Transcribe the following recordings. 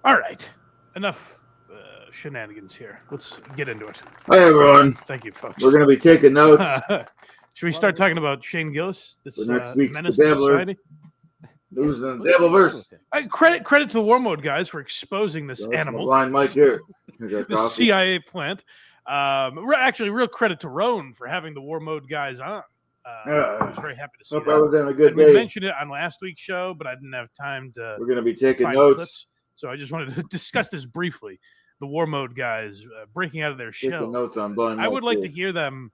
All right. Enough shenanigans here. Let's get into it. Hi, everyone. Thank you, folks. We're going to be taking notes. Should we start talking about Shane Gillis, this next week's menace to Bedabbler. society? News and Dabbleverse. Credit to the War Mode guys for exposing this animal. Blind Mike here. The CIA plant. Actually, real credit to Roan for having the War Mode guys on. I was very happy to see Hope I was having a good we day. mentioned it on last week's show, but I didn't have time to. We're going to be taking find notes. Clips, so I just wanted to discuss this briefly. The War Mode guys breaking out of their show. Taking notes on Blind I would Mike like too. to hear them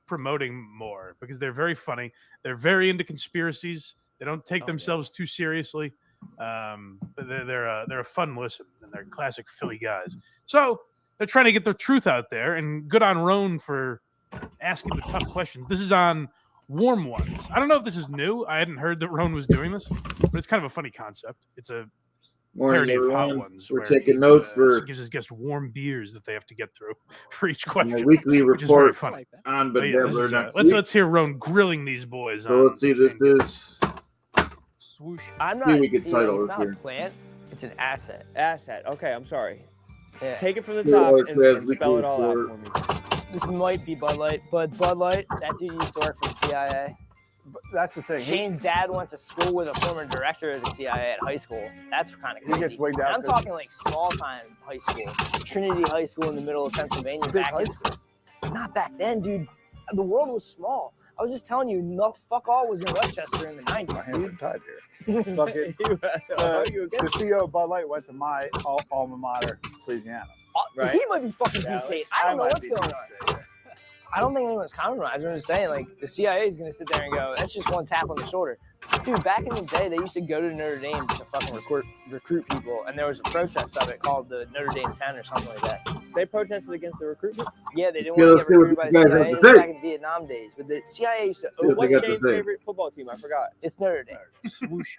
promoting more because they're very funny. They're very into conspiracies. They don't take themselves too seriously. They're a fun listen, and they're classic Philly guys. So they're trying to get the truth out there, and good on Roan for asking the tough questions. This is on Warm Ones. I don't know if this is new. I hadn't heard that Roan was doing this, but it's kind of a funny concept. It's a parody of Hot Ones. We're taking notes for gives his guests warm beers that they have to get through for each question. a weekly which is very report funny. on But yeah, this Bedabbler is, next let's week. hear Roan grilling these boys. So let's see. This is Swoosh. I'm See, not we could seeing title it's it not here. a plant. It's an asset. Asset. Okay, I'm sorry. Yeah. Take it from the Clearwater top and says spell weekly it all out report. for me. This might be Bud Light, but Bud Light, that dude used to work for the CIA. But that's the thing. Shane's dad went to school with a former director of the CIA at high school. That's kind of He crazy. gets wigged out And I'm 'cause- talking like small time high school, Trinity High School in the middle of Pennsylvania. Big Back high in, not back then, dude. The world was small. I was just telling you, no, fuck all was in Westchester in the 90s, My hands are dude. tied here. Fuck it. The CEO of Bud Light went to my alma mater, Louisiana. Right. He might be fucking Yeah, insane. I don't know might what's be going on. I don't think anyone's compromised. I'm just saying, like, the CIA is going to sit there and go, that's just one tap on the shoulder. Dude, back in the day, they used to go to Notre Dame to fucking recruit people, and there was a protest of it called the Notre Dame 10 or something like that. They protested against the recruitment. Yeah, they didn't Yeah, want let's to see get what recruited by you the guys CIA. have It to was say. back in Vietnam days. But the CIA used to See what they What's got to Shane's say. favorite football team? I forgot. It's Notre Dame. Swoosh.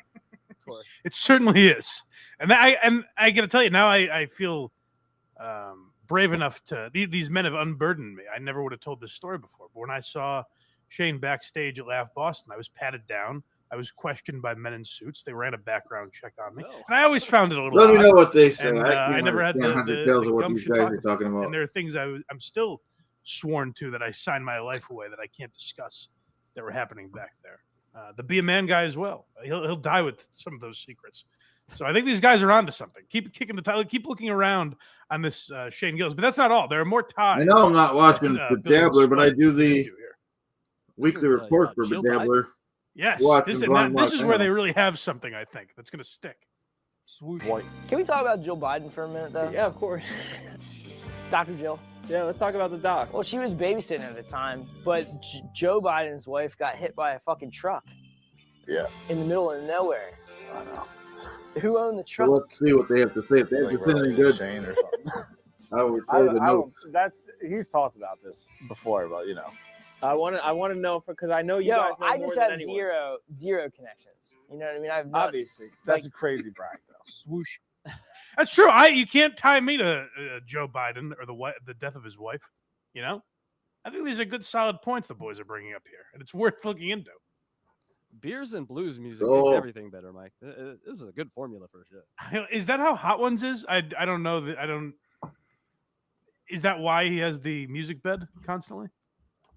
Of course. It certainly is, and I got to tell you now. I feel brave enough to. These men have unburdened me. I never would have told this story before, but when I saw Shane backstage at Laugh Boston, I was patted down. I was questioned by men in suits. They ran a background check on me, and I always found it a little. Let me odd. know what they say. And, I never had understand the details of what these gumption guys talk are talking about. And there are things I'm still sworn to that I signed my life away that I can't discuss that were happening back there. The Be a Man guy as well. He'll die with some of those secrets. So I think these guys are onto something. Keep kicking the title. Keep looking around on this Shane Gillis. But that's not all. There are more ties. I know I'm not watching Bedabbler, but I do the here. weekly This is, report for Jill Bedabbler. Yes, Watching this Blind is Mike where now. they really have something. I think that's going to stick. Swoosh. White. Can we talk about Jill Biden for a minute, though? Yeah, of course. Dr. Jill. Yeah, let's talk about the doc. Well, she was babysitting at the time, but Joe Biden's wife got hit by a fucking truck. Yeah. In the middle of nowhere. I know. Who owned the So truck? let's see what they have to say. If they It's have to like say anything really good, Shane or something. I would say the note. He's talked about this before, but you know. I want to know because I know you Yo, guys know I more just than have anyone. zero connections. You know what I mean? I've Obviously. That's a crazy brag, though. Swoosh. That's true. You can't tie me to Joe Biden or the death of his wife. You know, I think these are good, solid points the boys are bringing up here, and it's worth looking into. Beers and blues music Oh. makes everything better, Mike. This is a good formula for shit. Is that how Hot Ones is? I don't know. I don't. Is that why he has the music bed constantly?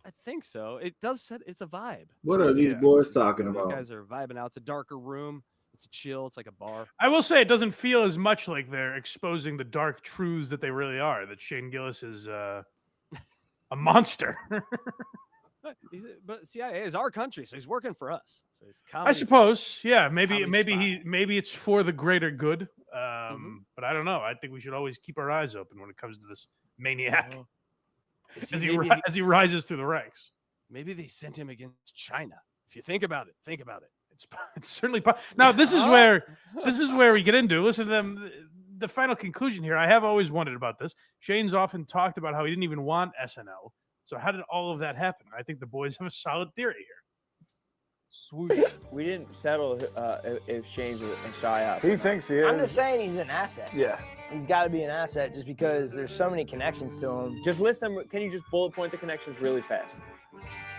I think so. It does set. It's a vibe. What are these Yeah. boys talking These about? guys are vibing out. It's a darker room. It's chill. It's like a bar. I will say it doesn't feel as much like they're exposing the dark truths that they really are. That Shane Gillis is a monster. But CIA is our country, so he's working for us. So he's I suppose, yeah. Maybe comedy maybe it's for the greater good. But I don't know. I think we should always keep our eyes open when it comes to this maniac as he rises through the ranks. Maybe they sent him against China. If you think about it, It's certainly now. This is where we get into. Listen to them. The final conclusion here. I have always wondered about this. Shane's often talked about how he didn't even want SNL. So how did all of that happen? I think the boys have a solid theory here. Swoosh. We didn't settle if Shane's a psyop. He thinks he is. I'm just saying he's an asset. Yeah. He's got to be an asset just because there's so many connections to him. Just list them. Can you just bullet point the connections really fast?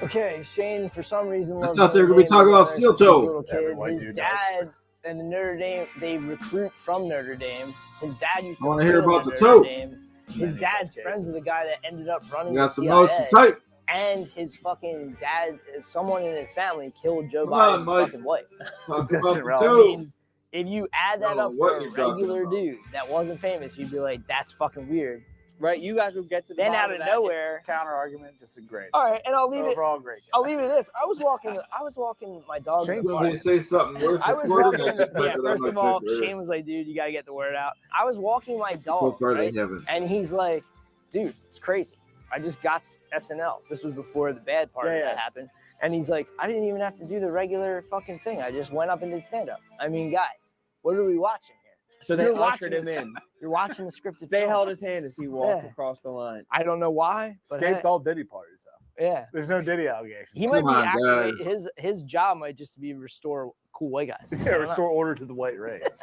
Okay, Shane, for some reason, I loves thought they were gonna be Notre Dame talking about since Steel he was a Toe. little Every kid. white His dude dad and the Notre Dame, they recruit from Notre Dame. His dad used to I want to hear play about the at toe. Notre Dame. His Many dad's such friends cases. with a guy that ended up running You the got some notes CIA. to type. And his fucking dad, someone in his family killed Joe Come on, Biden's Mike. fucking wife. Talk That's about the irrelevant. I toe. mean, if you add that No, up what for a you talking regular about? dude that wasn't famous, you'd be like, that's fucking weird. Right, you guys will get to the Then bottom out of that. nowhere. Counter argument, just a great. All right, and I'll leave it. Overall, great. I'll leave it at this. I was walking my dog. Shane in the When park. they say something worth I was recording, walking. I can type Yeah, it on first my of all, typewriter. Shane was like, "Dude, you gotta get the word out." I was walking my So dog, far, right? they haven't. And he's like, "Dude, it's crazy. I just got SNL. This was before the bad part of that happened." And he's like, "I didn't even have to do the regular fucking thing. I just went up and did stand up." I mean, guys, what are we watching here? So they You're ushered watching him this- in. You're watching the scripted. They film. held his hand as he walked Yeah. across the line. I don't know why, but Escaped hey, all Diddy parties though. yeah. There's no Diddy allegations. He might Come be on, activate guys. his job might just be restore cool white guys. I Yeah, don't know. restore order to the white race.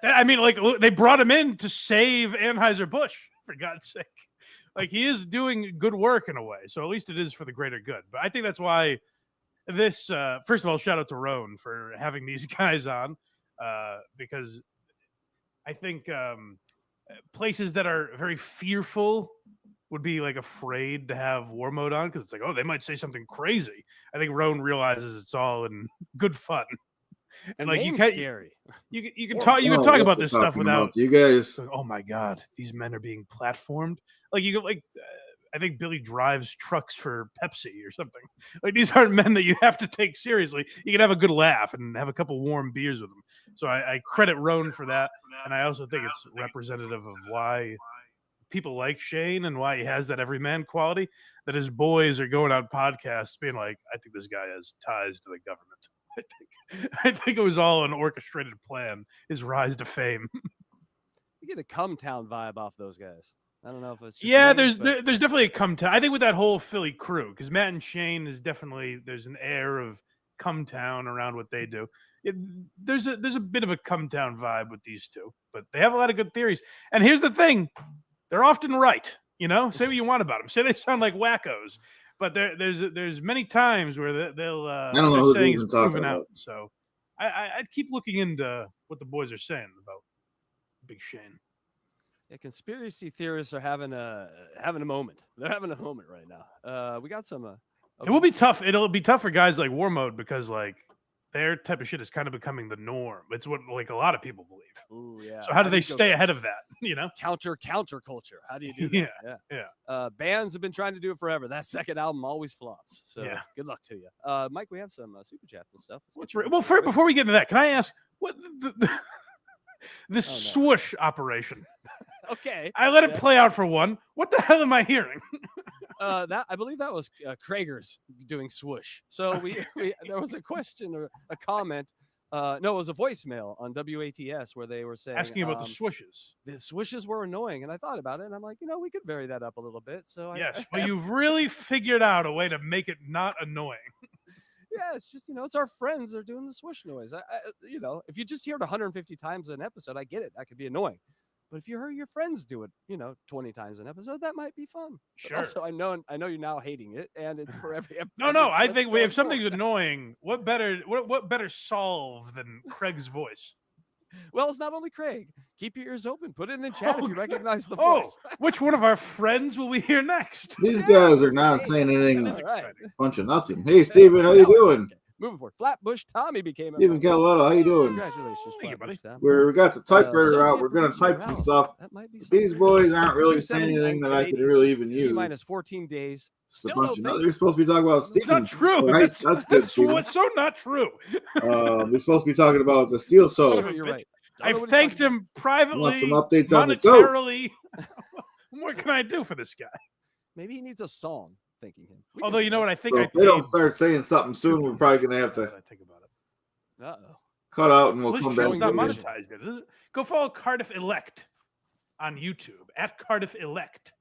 I mean, like they brought him in to save Anheuser-Busch, for God's sake. Like he is doing good work in a way, so at least it is for the greater good. But I think that's why this. First of all, shout out to Roan for having these guys on, because I think places that are very fearful would be like afraid to have war mode on because it's like, oh, they might say something crazy. I think Roan realizes it's all in good fun. And like you name's can't, scary. you can talk No, about what this we're stuff talking without about. You guys. going, oh my god, these men are being platformed. Like you go like I think Billy drives trucks for Pepsi or something. Like these aren't men that you have to take seriously. You can have a good laugh and have a couple warm beers with them. So I credit Roan for that, and I also think it's representative of why people like Shane and why he has that everyman quality. That his boys are going on podcasts being like, I think this guy has ties to the government. I think it was all an orchestrated plan. His rise to fame. You get a come town vibe off those guys. I don't know if it's just Yeah, me, there's but there's definitely a come town. I think with that whole Philly crew, because Matt and Shane is definitely there's an air of come town around what they do. There's a bit of a come town vibe with these two, but they have a lot of good theories. And here's the thing, they're often right. You know, say what you want about them. Say they sound like wackos, but there's many times where they'll I don't know who saying they're is even talking proven out. about. So I'd keep looking into what the boys are saying about Big Shane. yeah, conspiracy theorists are having a moment. They're having a moment right now. We got some. It will be tough. It'll be tough for guys like War Mode because like their type of shit is kind of becoming the norm. It's what like a lot of people believe. Ooh, yeah. So how do they you go stay ahead of that? You know? counter culture? How do you do that? Yeah. Bands have been trying to do it forever. That second album always flops. So Yeah. good luck to you. Mike, we have some super chats and stuff. Let's What's get you well, started. before we get into that, can I ask what the no. swoosh operation? Okay. I let it Yeah. play out for one. What the hell am I hearing? That I believe that was Krager's doing swoosh. So we there was a question or a comment. No, it was a voicemail on WATS where they were saying Asking about the swooshes. the swooshes were annoying, and I thought about it, and I'm like, we could vary that up a little bit. So Yes, well, you've really figured out a way to make it not annoying. yeah, it's just it's our friends that are doing the swoosh noise. If you just hear it 150 times an episode, I get it. That could be annoying. But if you heard your friends do it, 20 times an episode, that might be fun. But Sure. also, I know you're now hating it, and it's for every episode. No, I think if something's annoying, what better solve than Craig's voice? Well, it's not only Craig. Keep your ears open. Put it in the chat if you recognize the Oh, voice. which one of our friends will we hear next? These guys are not saying anything. That is All right. exciting. Bunch of nothing. Hey, Steven, how you doing? Okay. Moving forward. Flatbush Tommy became a Steven Colorado, how you doing? Congratulations, Thank you, Flatbush buddy. Tom. We got the typewriter out. Associate We're gonna producer type some Ralph. stuff. That might be These something. boys aren't really saying 279 anything that I could Canadian. really even T use. minus 14 days. It's a Still bunch no of thank You're supposed to be talking about It's Steven. not true. Right? That's good, That's Steven. what's so not true. We're supposed to be talking about the steel Son toe. of a You're bitch. right. Don't know I've what he's thanked talking him privately, Want some updates on the toe? monetarily. What more can I do for this guy? Maybe he needs a song thanking him. We Although can you do know that. what I think So I if they don't paid- start saying something soon, we're probably gonna have to What I think about it. Uh-oh. cut out and we'll This come back. show's not and do it. monetized yet, is it? Go follow Cardiff Elect on YouTube at Cardiff Elect,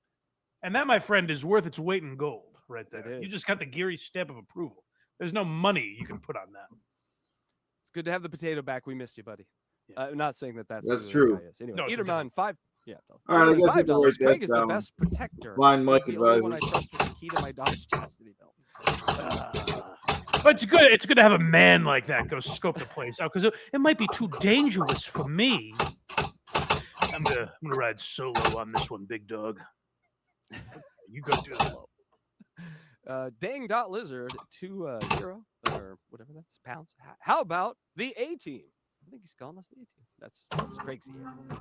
and that, my friend, is worth its weight in gold right there. It You is. just got the Geary stamp of approval. There's no money you can put on that. It's good to have the potato back. We missed you, buddy. Yeah. I'm not saying that's That's who that true. guy is. Anyway, No, it's a Eaterman, $5. Yeah. No. All right, I guess you can $5. write that Craig is the down. best protector. Blind He's Mike the only one I advises. trust with the key to my dog's chastity belt. But it's good. It's good to have a man like that go scope the place out because it might be too dangerous for me. I'm gonna ride solo on this one, big dog. You go do it. Dang.lizard 2-0 or whatever that's pounds. How about the A team? I think he's calling us the A team. That's Craig's here.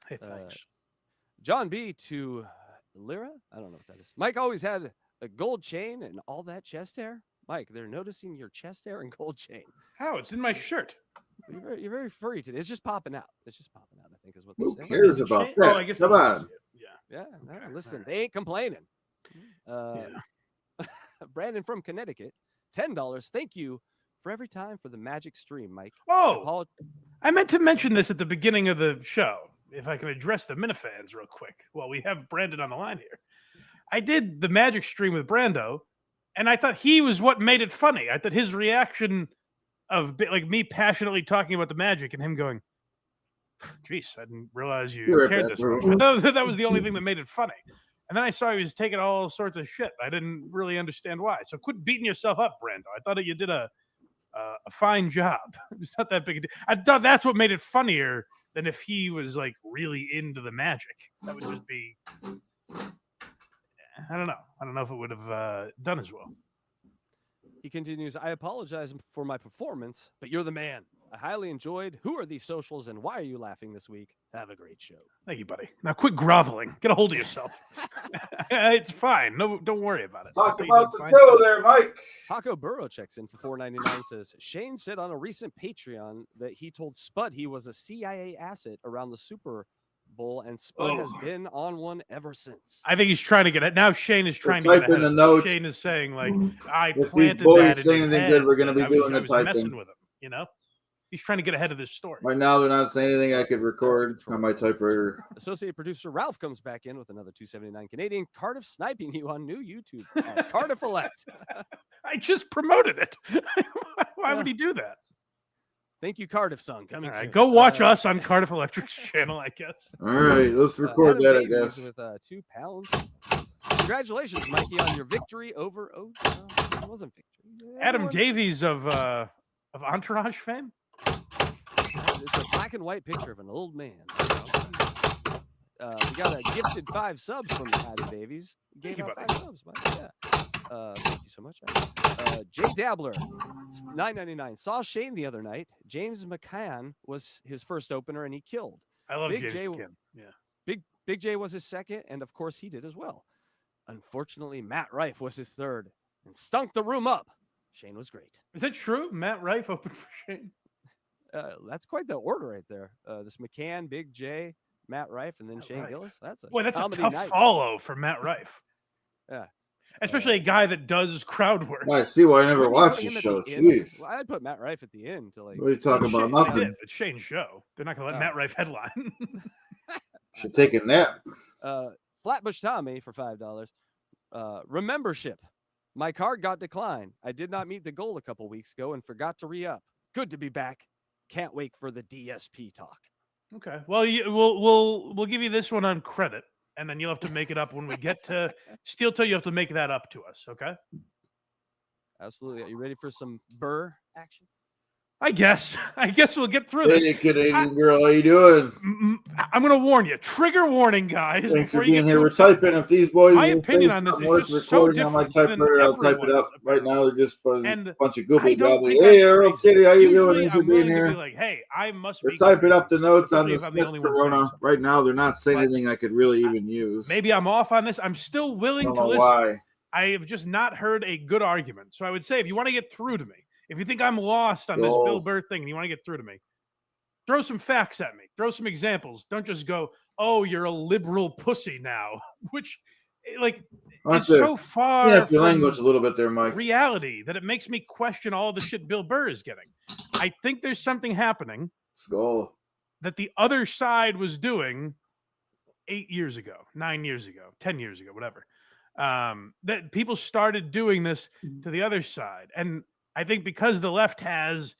Hey, thanks. John B to Lyra. I don't know what that is. Mike always had a gold chain and all that chest hair. Mike, they're noticing your chest hair and gold chain. How? It's in my shirt. You're very furry today. It's just popping out. It's just popping out, I think, is what Who they're saying. cares about that? Oh, I guess Come that on. was it. Yeah. Yeah, Okay, listen, alright. they ain't complaining. Brandon from Connecticut, $10. Thank you for every time for the magic stream, Mike. Oh, I meant to mention this at the beginning of the show. If I can address the Minifans real quick while we have Brandon on the line here. I did the magic stream with Brando, and I thought he was what made it funny. I thought his reaction of like me passionately talking about the magic and him going, "Jeez, I didn't realize you You're cared right, this bro. much." I thought that was the only thing that made it funny. And then I saw he was taking all sorts of shit. I didn't really understand why. So quit beating yourself up, Brando. I thought that you did a fine job. It's not that big a deal. I thought that's what made it funnier than if he was like really into the magic. That would just be, I don't know. I don't know if it would have done as well. He continues, I apologize for my performance, but you're the man. I highly enjoyed. Who are these socials and why are you laughing this week? Have a great show. Thank you, buddy. Now quit groveling. Get a hold of yourself. It's fine. No, don't worry about it. Talk I thought you about did the fine. show there, Mike. Paco Burrow checks in for $4.99, says, Shane said on a recent Patreon that he told Spud he was a CIA asset around the Super Bowl, and Spud has been on one ever since. I think he's trying to get it. Now Shane is trying to type get ahead in of the it. notes. Shane is saying, like, I If these planted boys that in say his anything head. good, we're gonna be I was- doing I the was typing. messing with him, you know? He's trying to get ahead of this story. Right now, they're not saying anything I could record on my typewriter. Associate producer Ralph comes back in with another $2.79 Canadian. Cardiff sniping you on new YouTube. Cardiff Elect. I just promoted it. Why would he do that? Thank you, Cardiff Son. All Coming right, soon. go watch us on Cardiff Electric's channel, I guess. All right, let's record Adam that, I Davies guess. With 2 pounds. Congratulations, Mikey, on your victory over. Oh, no, it wasn't victory. Adam Everyone- Davies of Entourage fame. It's a black and white picture of an old man. We got a gifted 5 subs from Adam Davies. Thank Gave you, out buddy. 5 subs, Mike. Yeah. Thank you so much. Jay Dabbler, $9.99. Saw Shane the other night. James McCann was his first opener, and he killed. I love Big James J- McCann. Yeah. Big J was his second, and of course he did as well. Unfortunately, Matt Rife was his third and stunk the room up. Shane was great. Is that true? Matt Rife opened for Shane. That's quite the order right there. This McCann, Big J, Matt Rife, and then Matt Shane Rife. Gillis. That's a Boy, that's a comedy tough night. follow for Matt Rife. Yeah. Especially a guy that does crowd work. I see why I never Wouldn't you watched put him this at show. the end? Jeez. Well, I'd put Matt Rife at the end to like. What are you talking about? Shane- Nothing. they did. It's Shane's show. They're not going to let Oh. Matt Rife headline. Should take a nap. Flatbush Tommy for $5. Remembership. My card got declined. I did not meet the goal a couple weeks ago and forgot to re-up. Good to be back. Can't wait for the DSP talk. Okay. Well, we'll give you this one on credit, and then you'll have to make it up when we get to Steel Toe. You have to make that up to us. Okay. Absolutely. Are you ready for some Burr action? I guess we'll get through this. Hey, Canadian girl, how you doing? I'm going to warn you. Trigger warning, guys. Thanks for before you being get here. too We're upset. typing. If these boys My will opinion say on this something is worth just so recording on my different than typewriter, I'll type it everyone's, up. Right now, they're just a And bunch of I goobly don't gobbly. think Hey, that's Earl crazy. Kitty, how you Usually, doing? Thanks for I'm being willing to be here. like, hey, I must They're be typing up the notes on especially the if I'm the Smith only one saying Corona. something. Right now, they're not saying But anything I could really even use. Maybe I'm off on this. I'm still I willing don't to know listen. why. I have just not heard a good argument. So I would say if you want to get through to me, if you think I'm lost on this Go. Bill Burr thing and you want to get through to me, throw some facts at me. Throw some examples. Don't just go, oh, you're a liberal pussy now, which like Aren't is they? so far Yeah, your from language a little bit there, Mike. reality that it makes me question all the shit Bill Burr is getting. I think there's something happening Skull. that the other side was doing 8 years ago, 9 years ago, 10 years ago, whatever. That people started doing this to the other side. And I think because the left has,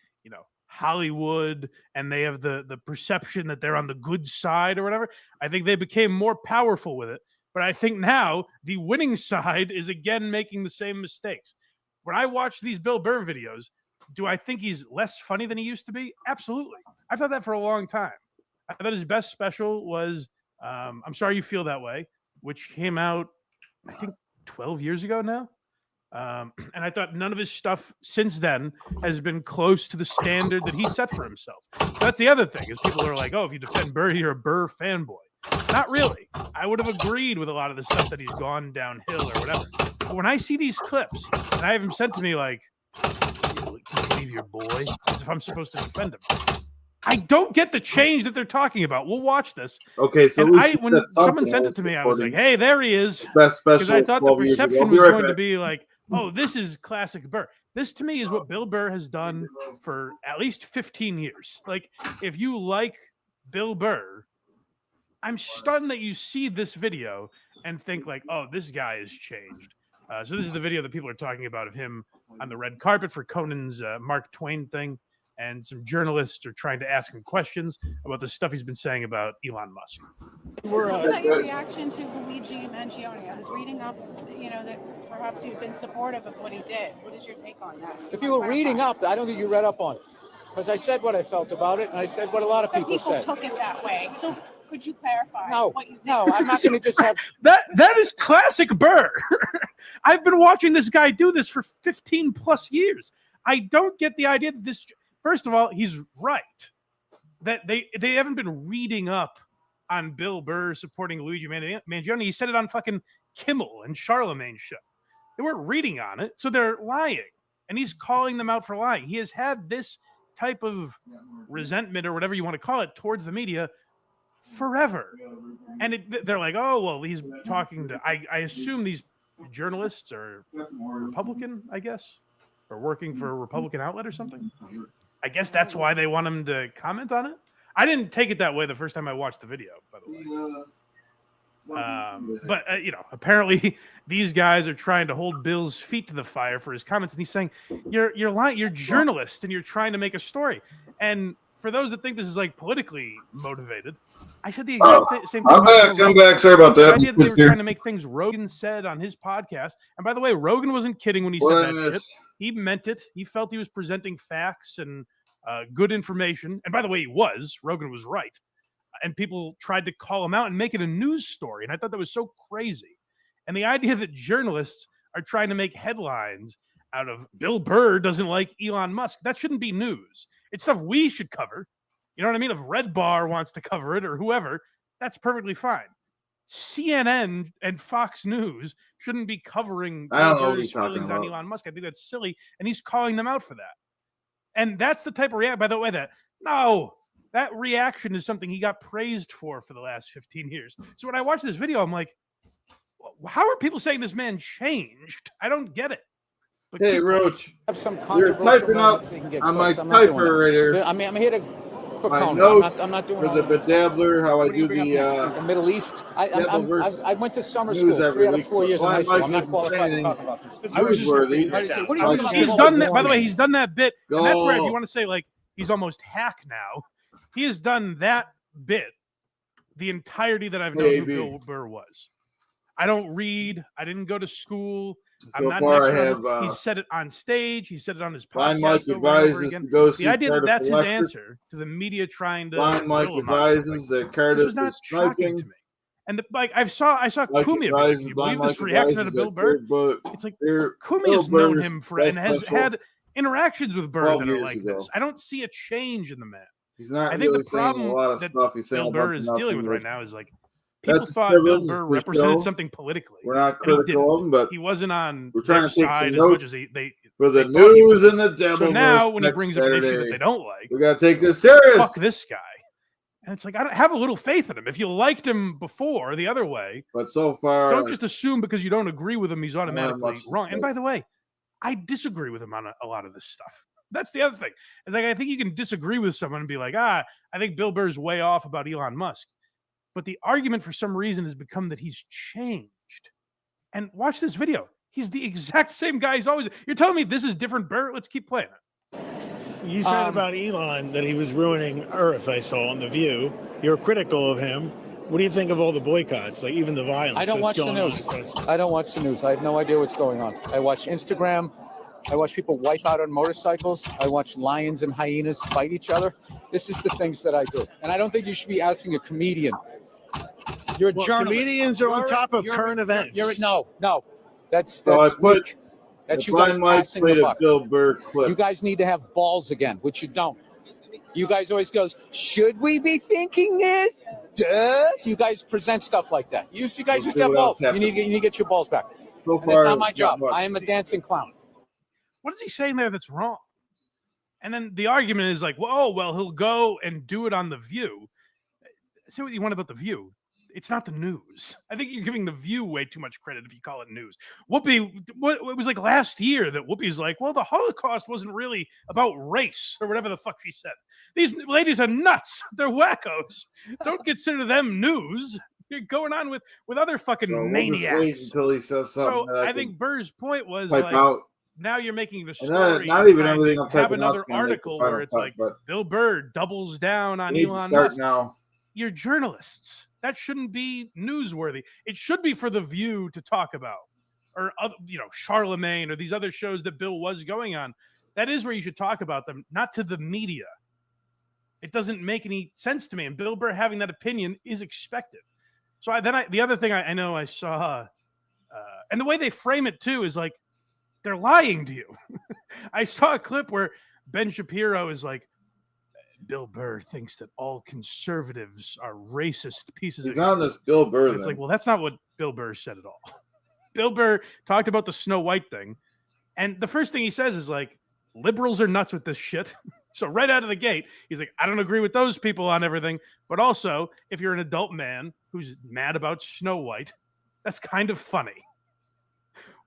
Hollywood and they have the perception that they're on the good side or whatever, I think they became more powerful with it. But I think now the winning side is again making the same mistakes. when I watch these Bill Burr videos, do I think he's less funny than he used to be? Absolutely. I've thought that for a long time. I thought his best special was I'm Sorry You Feel That Way, which came out, I think, 12 years ago now. And I thought none of his stuff since then has been close to the standard that he set for himself. So that's the other thing, is people are like, oh, if you defend Burr, you're a Burr fanboy. Not really. I would have agreed with a lot of the stuff that he's gone downhill or whatever. But when I see these clips, and I have him sent to me like, can you leave your boy? As if I'm supposed to defend him. I don't get the change that they're talking about. We'll watch this. Okay, so and when someone sent it to me, I was like, hey, there he is. Because I thought the perception was going to be like, oh, this is classic Burr. This to me is what Bill Burr has done for at least 15 years. Like, if you like Bill Burr, I'm stunned that you see this video and think like, oh, this guy has changed. So this is the video that people are talking about of him on the red carpet for Conan's Mark Twain thing. And some journalists are trying to ask him questions about the stuff he's been saying about Elon Musk. What about your reaction to Luigi Mangione? I was reading up, that perhaps you've been supportive of what he did. What is your take on that? If you were reading up, I don't think you read up on it. Because I said what I felt about it, and I said what a lot of people said. Some people took it that way. So could you clarify what you think? No, I'm not going to just have... That is classic Burr. I've been watching this guy do this for 15 plus years. I don't get the idea that this... First of all, he's right that they haven't been reading up on Bill Burr supporting Luigi Mangione. He said it on fucking Kimmel and Charlemagne's show. They weren't reading on it, so they're lying. And he's calling them out for lying. He has had this type of resentment or whatever you want to call it towards the media forever. And they're like, oh, well, he's talking to... I assume these journalists are Republican, I guess, or working for a Republican outlet or something. I guess that's why they want him to comment on it. I didn't take it that way the first time I watched the video, by the way. But apparently these guys are trying to hold Bill's feet to the fire for his comments, and he's saying, "You're lying. You're a journalist, and you're trying to make a story." And for those that think this is like politically motivated, I said the exact same thing. I'm back. Sorry about that. The idea that they were trying to make things Rogan said on his podcast. And by the way, Rogan wasn't kidding when he said that shit. He meant it. He felt he was presenting facts and good information. And by the way, he was. Rogan was right. And people tried to call him out and make it a news story. And I thought that was so crazy. And the idea that journalists are trying to make headlines out of Bill Burr doesn't like Elon Musk, that shouldn't be news. It's stuff we should cover. You know what I mean? If Red Bar wants to cover it or whoever, that's perfectly fine. CNN and Fox News shouldn't be covering Burr's feelings on Elon Musk. I think that's silly, and he's calling them out for that. And that's the type of reaction, by the way, that reaction is something he got praised for the last 15 years. So when I watch this video, I'm like, how are people saying this man changed? I don't get it. But hey, Roach, have some you're typing up on my typer right here. I'm here to... My notes I'm not doing for the bedabbler, how I do the Middle East. I went to summer school 3 out of 4 years in high school. I'm not qualified to talk about this. He's done that. By the way, he's done that bit. And that's where, if you want to say like he's almost hack now, he has done that bit the entirety that I've known who Bill Burr was. I don't read. I didn't go to school. I'm not an expert. He said it on stage. He said it on his podcast over and over again. The idea that that's his answer to the media trying to. Blind Mike advises that Curtis was not shocking to me. And I saw Kumi. Can you believe this reaction to Bill Burr? It's like Kumi has known him for and has had interactions with Burr that are like this. I don't see a change in the man. He's not. I think the problem that Bill Burr is dealing with right now is like. People thought Bill Burr represented something politically. We're not critical of him, but he wasn't on we're trying to take side some as much as they for the news and the devil. So now, when he brings up an issue that they don't like, we gotta take this serious. Fuck this guy. And it's like, I don't have a little faith in him. If you liked him before the other way, but so far, don't just assume because you don't agree with him, he's automatically wrong. And by the way, I disagree with him on a lot of this stuff. That's the other thing. It's like, I think you can disagree with someone and be like, I think Bill Burr's way off about Elon Musk. But the argument for some reason has become that he's changed. And watch this video. He's the exact same guy he's always. You're telling me this is different Burr? Let's keep playing it. You said about Elon that he was ruining Earth, I saw on The View. You're critical of him. What do you think of all the boycotts, like even the violence? I don't watch the news. I don't watch the news. I have no idea what's going on. I watch Instagram, I watch people wipe out on motorcycles. I watch lions and hyenas fight each other. This is the things that I do. And I don't think you should be asking a comedian. You're a journalist. Comedians are on top of current events. No. That's put weak. That's you guys Blind Mike passing played the a buck. Bill Burr clip. You guys need to have balls again, which you don't. You guys always goes, should we be thinking this? Duh. You guys present stuff like that. You guys used to have balls. You need to get your balls back. So And it's not my job. I am a dancing clown. What is he saying there that's wrong? And then the argument is like, well, he'll go and do it on The View. Say what you want about The View. It's not the news. I think you're giving The View way too much credit if you call it news. Whoopi, it was like last year that Whoopi's like, well, the Holocaust wasn't really about race or whatever the fuck she said. These ladies are nuts. They're wackos. Don't consider them news. You're going on with other fucking maniacs. We'll just wait until he says something. So I think Burr's point was type like, out. now you're making the story. Not even everything I'm have typing another out's gonna make the article final where it's cut, like but Bill Burr doubles down on we need to Elon start Musk. now. You're journalists. That shouldn't be newsworthy. It should be for The View to talk about, or other, Charlemagne or these other shows that Bill was going on. That is where you should talk about them, not to the media. It doesn't make any sense to me. And Bill Burr having that opinion is expected. So the other thing I know I saw, and the way they frame it too is like they're lying to you. I saw a clip where Ben Shapiro is like, Bill Burr thinks that all conservatives are racist pieces of shit. He's on this Bill Burr It's like, well, that's not what Bill Burr said at all. Bill Burr talked about the Snow White thing, and the first thing he says is like, liberals are nuts with this shit. So right out of the gate, he's like, I don't agree with those people on everything, but also, if you're an adult man who's mad about Snow White, that's kind of funny.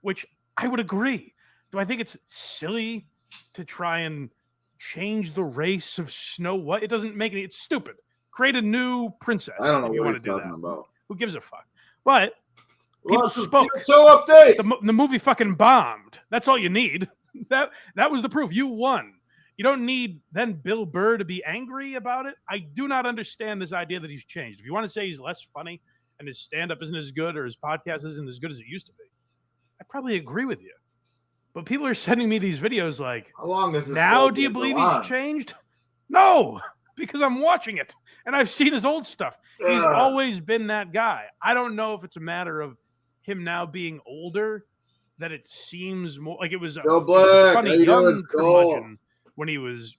Which I would agree. Do I think it's silly to try and change the race of Snow White? It doesn't make any. It's stupid. Create a new princess. I don't know if you what want he's to do talking that. about. Who gives a fuck? But people Well, spoke. So update. The movie fucking bombed. That's all you need. That was the proof. You won. You don't need then Bill Burr to be angry about it. I do not understand this idea that he's changed. If you want to say he's less funny and his stand-up isn't as good or his podcast isn't as good as it used to be, I probably agree with you. But people are sending me these videos like, how long is this? Now do you believe he's changed? No, because I'm watching it and I've seen his old stuff. He's always been that guy. I don't know if it's a matter of him now being older that it seems more like it was a funny young curmudgeon when he was,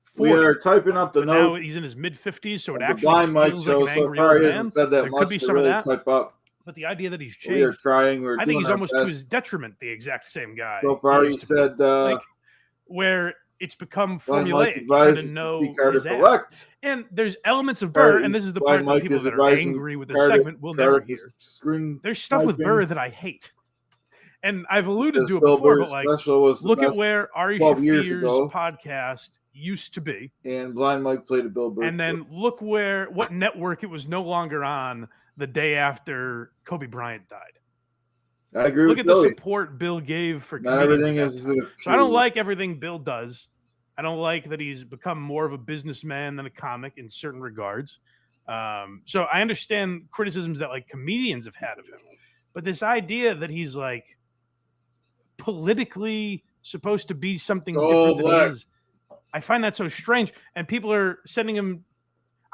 40. We are typing up the but note. Now he's in his mid-50s, so it The actually Blind Mike feels show like an so angry far old he man. hasn't said that There much could be to some of really that. type up. But the idea that he's changed, We are trying. I think he's almost to his detriment the exact same guy. So far, he said where it's become Blind formulaic. Mike You advised kind of to know speak Carter his act. correct. And there's elements of Burr, and this is the part Blind that Mike people is that are advising angry with this Carter- segment will never Carter hear. There's stuff with typing. Burr that I hate. And I've alluded to it Bill before, Burr's but like, special was the look at best where Ari 12 years Shaffir's ago. podcast used to be. And Blind Mike played a Bill Burr. And then look what network it was no longer on the day after Kobe Bryant died. I agree Look with at the Billy. support Bill gave for Not comedians everything at that is. time. So I don't like everything Bill does. I don't like that he's become more of a businessman than a comic in certain regards. So I understand criticisms that like comedians have had of him, but this idea that he's like politically supposed to be something different than he is, I find that so strange. And people are sending him.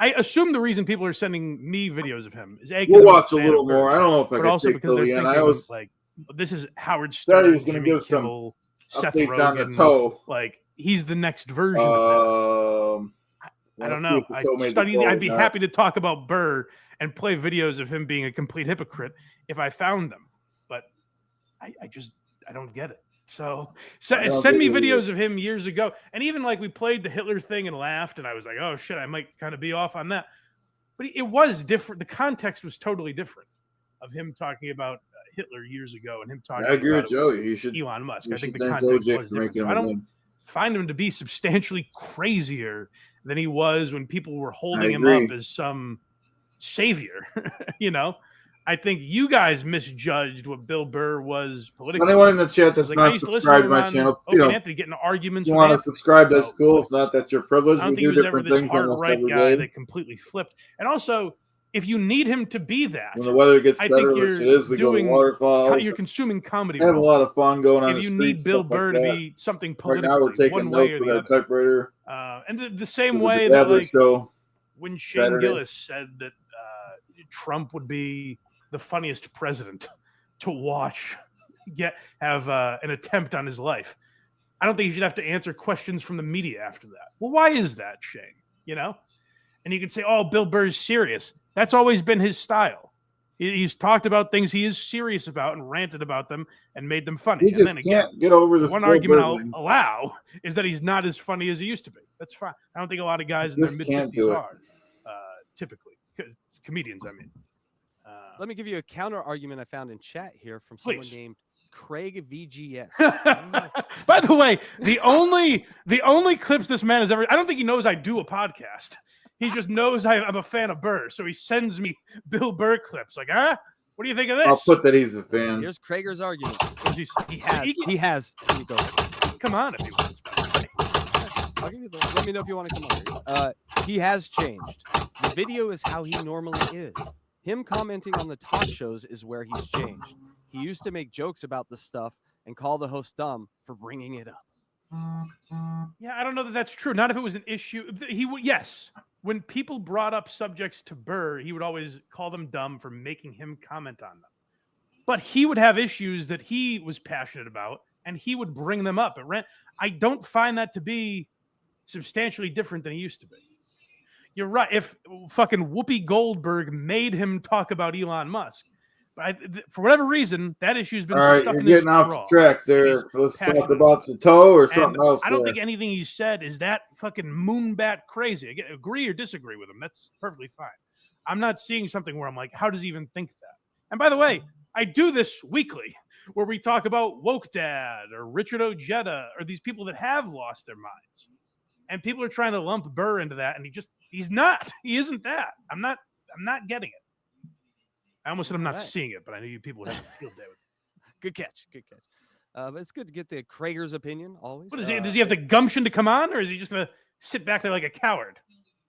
I assume the reason people are sending me videos of him is We'll watch a little more. I don't know if I but can also take because they're Billy in. thinking I was like this is Howard thought he Stern, was going to Jimmy give some Kimmel, Seth updates on the Rogen, toe. like he's the next version of him. I don't know. I'd be happy to talk about Burr and play videos of him being a complete hypocrite if I found them, but I don't get it. So send me videos of him years ago, and even like we played the Hitler thing and laughed, and I was like, oh shit, I might kind of be off on that. But it was different. The context was totally different of him talking about Hitler years ago and him talking. I agree about with Joey. He should. Elon Musk. I think the thank context OJ was for different. making So him I a don't name. find him to be substantially crazier than he was when people were holding him agree. up as some savior. I think you guys misjudged what Bill Burr was politically. Anyone in the chat that's I not used to listen subscribed to to him my on channel, Opie and Anthony getting arguments. you with want to Anthony subscribe, that's about cool. If not, that's your privilege. I don't We think he do was ever different this things hard almost right every guy day. that completely flipped. And also, if you need him to be that, When the weather gets I better, think which it is, we go to waterfalls. You're consuming comedy. We have a lot of fun going on if the you streets, need Bill stuff like Burr to that. be something Right politically, now, we're taking one way notes or with the our other. typewriter. And the same The way that Bedabbler like show when Shane Saturday. Gillis said that Trump would be the funniest president to watch have an attempt on his life. I don't think you should have to answer questions from the media after that. Well, why is that, Shane? You know? And you can say, oh, Bill Burr's serious. That's always been his style. He's talked about things he is serious about and ranted about them and made them funny. He And just then again, can't get over this one Bill argument Burr I'll thing. allow is that he's not as funny as he used to be. That's fine. I don't think a lot of guys in their Just can't do mid-50s it. are, typically. Comedians, I mean. Let me give you a counter argument I found in chat here from someone Please. named Craig VGS. By the way, the only clips this man has ever, I don't think he knows I do a podcast. He just knows I'm a fan of Burr, so he sends me Bill Burr clips. Like, what do you think of this? I'll put that he's a fan. Here's Krager's argument. He has. Here you go. Come on if he wants. I'll give you the. Let me know if you want to come on. He has changed. The video is how he normally is. Him commenting on the talk shows is where he's changed. He used to make jokes about this stuff and call the host dumb for bringing it up. Yeah, I don't know that that's true. Not if it was an issue. He would, yes. When people brought up subjects to Burr, he would always call them dumb for making him comment on them. But he would have issues that he was passionate about, and he would bring them up. I don't find that to be substantially different than he used to be. You're right. If fucking Whoopi Goldberg made him talk about Elon Musk, but for whatever reason, that issue's been All right, stuck you're in his getting off craw. track there. Let's passionate talk about the toe or something else. I don't there. think anything he said is that fucking moonbat crazy. I agree or disagree with him. That's perfectly fine. I'm not seeing something where I'm like, how does he even think that? And by the way, I do this weekly where we talk about Woke Dad or Richard Ojeda or these people that have lost their minds. And people are trying to lump Burr into that, and he's not. He isn't that. I'm not getting it. I almost said I'm not seeing it, but I knew you people would have a field day with it. Good catch. But it's good to get the Krager's opinion always. What is he? Does he have the gumption to come on, or is he just going to sit back there like a coward?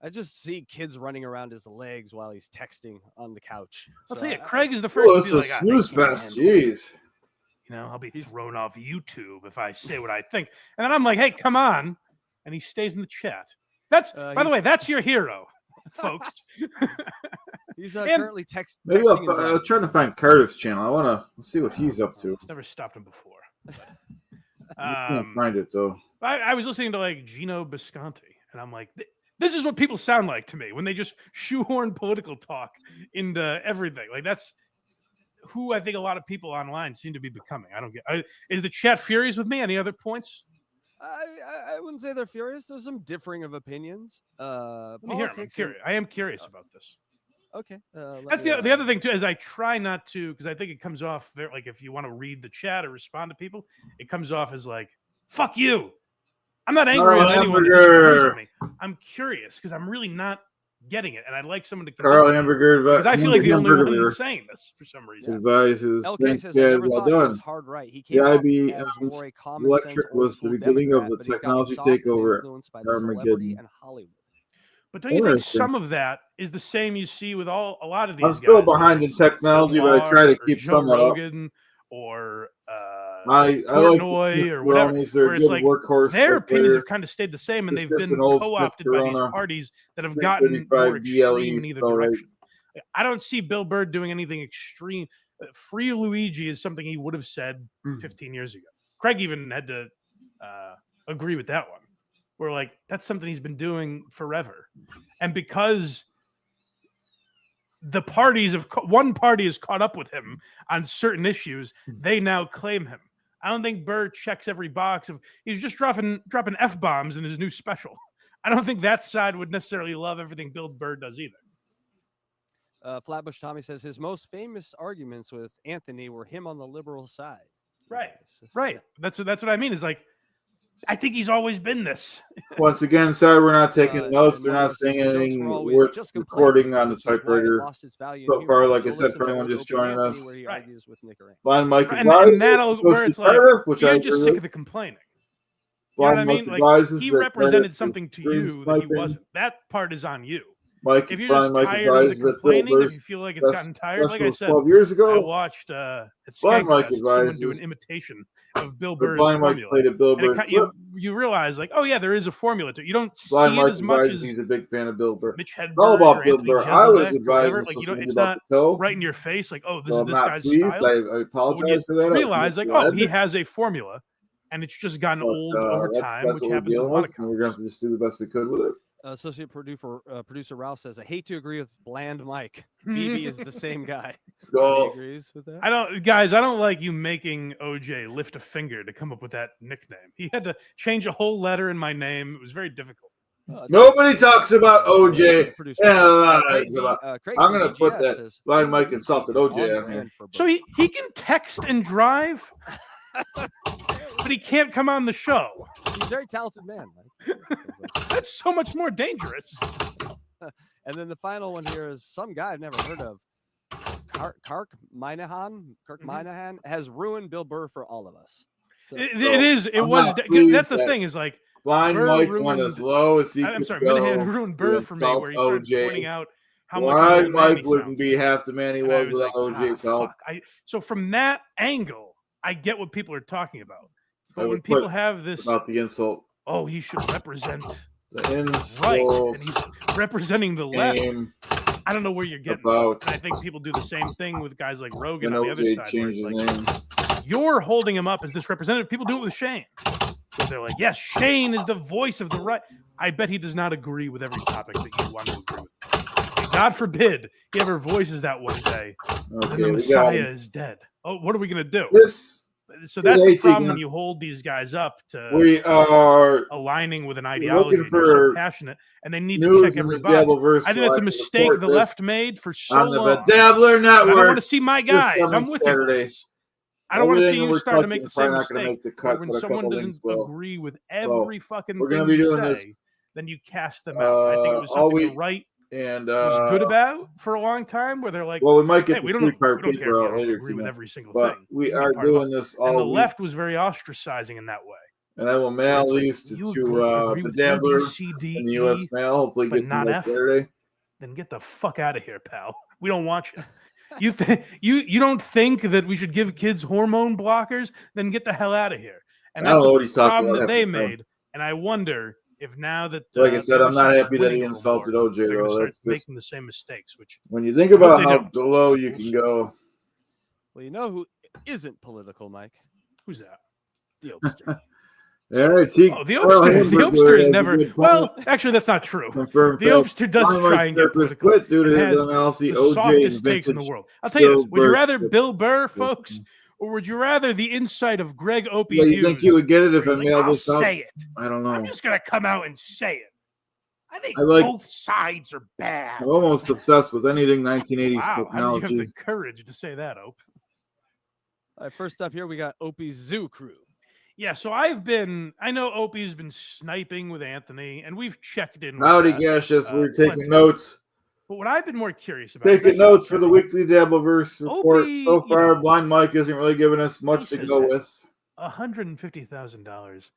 I just see kids running around his legs while he's texting on the couch. I'll tell you, Craig is the first to be like, snooze fest. Jeez. You know, I'll be thrown off YouTube if I say what I think. And then I'm like, hey, come on. And he stays in the chat. That's, by the way, that's your hero, folks. He's currently texting. Maybe I'm trying to find Cardiff's channel. I want to see what he's up to. It's never stopped him before. I can't find it, though. I was listening to, like, Gino Bisconti, and I'm like, this is what people sound like to me when they just shoehorn political talk into everything. Like, that's who I think a lot of people online seem to be becoming. I don't get. Is the chat furious with me? Any other points? I wouldn't say they're furious. There's some differing of opinions. Let me hear 'em. I'm curious. I am curious about this. Okay. That's the other thing too, is I try not to, because I think it comes off very, like, if you want to read the chat or respond to people, it comes off as like, "Fuck you." I'm not angry at anyone that disagrees with me. I'm curious because I'm really not getting it, and I'd like someone to Carl convince me, Hamburger, because I feel like the only one that's saying this for some reason. Advises. LK says, I never thought he was hard right. He came off as more a common sense electric was the old-school beginning of Democrat, the but he's gotten technology soft and takeover. influenced by the celebrity and Hollywood. But don't you think some of that is the same you see with a lot of these I'm guys? still behind in technology, but I try to keep Joe some of it up. Rogan or I Portnoy like or whatever. They're Where it's good like workhorse their opinions player. have kind of stayed the same, and It's they've just been an old co-opted by these Corona. parties that have gotten 35 more extreme BLE in either still right. direction. I don't see Bill Burr doing anything extreme. Free Luigi is something he would have said 15 years ago. Craig even had to agree with that one. Where, like, that's something he's been doing forever. And because the parties of one party is caught up with him on certain issues, they now claim him. I don't think Burr checks every box of he's just dropping F-bombs in his new special. I don't think that side would necessarily love everything Bill Burr does either. Flatbush Tommy says his most famous arguments with Anthony were him on the liberal side. Right. That's what I mean. Is like, I think he's always been this. Once again, sorry, we're not taking notes. They're not saying anything worth recording on the typewriter. So far, like I said, for anyone just joining us, Blind Mike and that'll where it's like, which you're I just agree sick with. of the complaining. You know Blind what I Mike mean? Like, advises he that represented credit something is to green you that he sniping. wasn't. That part is on you. if you're just tired of the complaining, if you feel like it's gotten tired, like I said, 12 years ago, I watched at Skankfest someone do an imitation of Bill Burr's formula. You realize, like, oh yeah, there is a formula to it. You don't see it as much as he's a big fan of Bill Burr. Mitch Hedberg all about or Bill Anthony Burr. I was Jeselnik or whatever. Like, it's not right in your face. Like, oh, this is this guy's style. I apologize for that. Realize, like, oh, he has a formula, and it's just gotten old over time, which happens in a lot of we're going to have to just do the best we could with it. Associate producer Ralph says, I hate to agree with Bland Mike. BB is the same guy. So, he agrees with that. I don't like you making OJ lift a finger to come up with that nickname. He had to change a whole letter in my name. It was very difficult. Nobody talks about OJ. I'm going to put that Blind Mike insulted OJ on here. So he can text and drive, but he can't come on the show. He's a very talented man, Mike. That's so much more dangerous. And then the final one here is some guy I've never heard of. Kirk Minahan has ruined Bill Burr for all of us. So, that's the thing is like Blind Mike went as low as he I'm sorry, Minahan ruined Burr for me, where he started pointing out how much Blind Mike wouldn't be half the man he was without OJ's help. So from that angle, I get what people are talking about. But when people have this about the insult, oh, he should represent the insult, right, and he's representing the left. I don't know where you're getting. And I think people do the same thing with guys like Rogan on the other side. Where it's like, you're holding him up as this representative. People do it with Shane. So they're like, yes, Shane is the voice of the right. I bet he does not agree with every topic that you want to agree with. God forbid he ever voices that one day, and the Messiah is dead. Oh, what are we going to do? So that's the problem when you hold these guys up to we are aligning with an ideology. They're so passionate, and they need to check every box. I think that's a mistake the left made for so long. On the bedabbler network. I don't want to see my guys. I'm with you. I don't want to see you start to make the same mistake. When someone doesn't agree with every fucking thing you say, then you cast them out. I think it was something the right and was good about for a long time, where they're like, well, we might get we don't care if you don't agree with every single thing. We are doing this all. And the left was very ostracizing in that way. And I will mail these to the Dabbler and the U.S. Mail. Hopefully, get them Saturday. Then get the fuck out of here, pal. We don't want you. You don't think that we should give kids hormone blockers? Then get the hell out of here. And that's the problem that they made. And I wonder if now that like I said, I'm not happy that he insulted OJ though. That's making the same mistakes. Which when you think about how low you can go. Well, you know who isn't political, Mike? Who's that? The Obster. All right, the Obster is never. Well, actually, that's not true. The Obster does try and get political. Due to his analysis, the softest takes in the world. I'll tell you this: would you rather Bill Burr, folks, or would you rather the insight of Greg Opie? Yeah, you think you would get it if I mailed this out? Say it. I don't know. I'm just gonna come out and say it. I think both sides are bad. I'm almost obsessed with anything 1980s technology. How do you have the courage to say that, Ope? All right, first up here, we got Opie's Zoo Crew. Yeah, so I know Opie's been sniping with Anthony, and we've checked in. Howdy, Gaseous. We're taking notes. But what I've been more curious about taking notes for the weekly Dabbleverse report. So far, Blind Mike isn't really giving us much to go with. $150,000.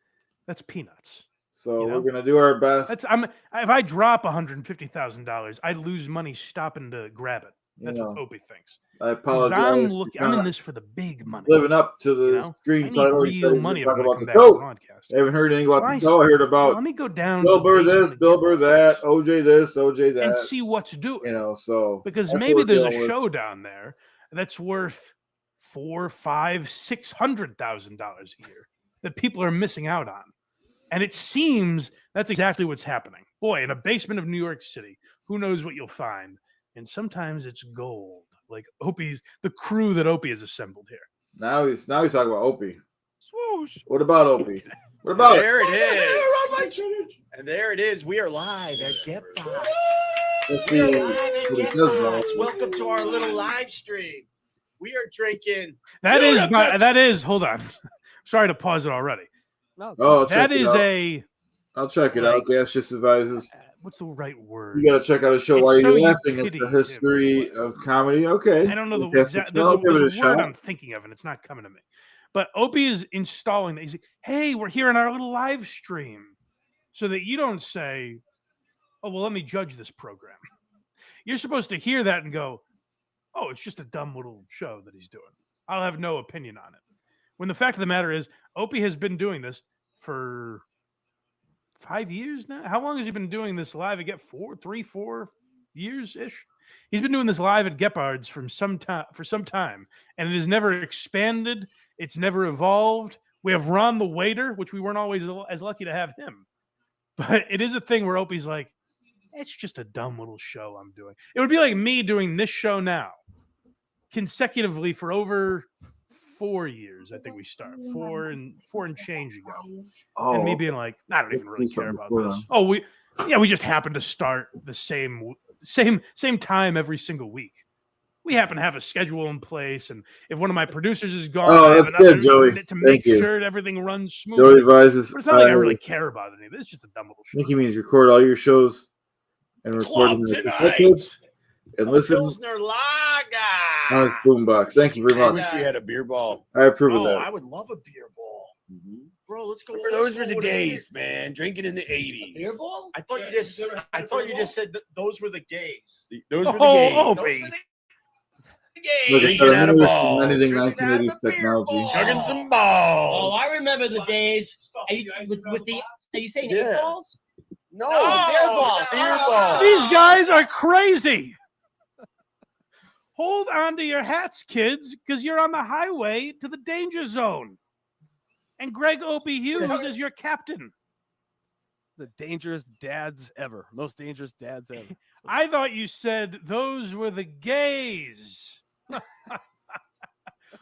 That's peanuts. So we're gonna do our best. If I drop $150,000, I lose money stopping to grab it. That's what Opie thinks. I apologize. I'm in this for the big money. Living up to the screen title. Real money talk about the show. I haven't heard anything about the show. I heard about. Let me go down. Bill Burr this, Bill Burr that, OJ this, OJ that, and see what's doing. So because maybe there's a show down there that's worth $400,000, $500,000, $600,000 a year that people are missing out on, and it seems that's exactly what's happening. Boy, in a basement of New York City, who knows what you'll find? And sometimes it's gold, like Opie's, the crew that Opie has assembled here. Now he's talking about Opie. Swoosh. What about Opie? What about there it is? And there it is. We are live at Get Box. We are live at Get Box. Welcome to our little live stream. We are drinking. That is. Hold on. Sorry to pause it already. No, that is I'll check it out. Gas just advises. What's the right word? You got to check out a show. Why are you laughing at the history of comedy? Okay. I don't know there's a word I'm thinking of, and it's not coming to me. But Opie is installing that. He's like, hey, we're here in our little live stream. So that you don't say, oh, well, let me judge this program. You're supposed to hear that and go, oh, it's just a dumb little show that he's doing. I'll have no opinion on it. When the fact of the matter is, Opie has been doing this for 5 years now. How long has he been doing this live at 4 years-ish? He's been doing this live at Gepard's for some time, and it has never expanded. It's never evolved. We have Ron the waiter, which we weren't always as lucky to have him. But it is a thing where Opie's like, it's just a dumb little show I'm doing. It would be like me doing this show now consecutively for over 4 years. I think we started four and change ago. And me being like, I don't even really care about this. Oh, we just happen to start the same time every single week. We happen to have a schedule in place, and if one of my producers is gone, that's good, Joey. To make sure everything runs smooth. Joey advises. But it's not like I really care about any of it. It's just a dumb little show. I think he means record all your shows and record them and listen Pilsner Lager on his boombox. Thank you very much. I wish we had a beer ball. I approve of that. I would love a beer ball. Bro, let's go. Those were the days, man. Drinking in the 80s. Beer ball? I thought you just said that those were the gays. Those were the gays. Oh, baby. Drinking out of balls. Anything 1980s technology. Chugging some balls. Oh, I remember the days. Are you saying 8 balls? No, beer ball. Beer ball. These guys are crazy. Hold on to your hats, kids, because you're on the highway to the danger zone. And Greg Opie Hughes is your captain. The dangerous dads ever. Most dangerous dads ever. I thought you said those were the gays.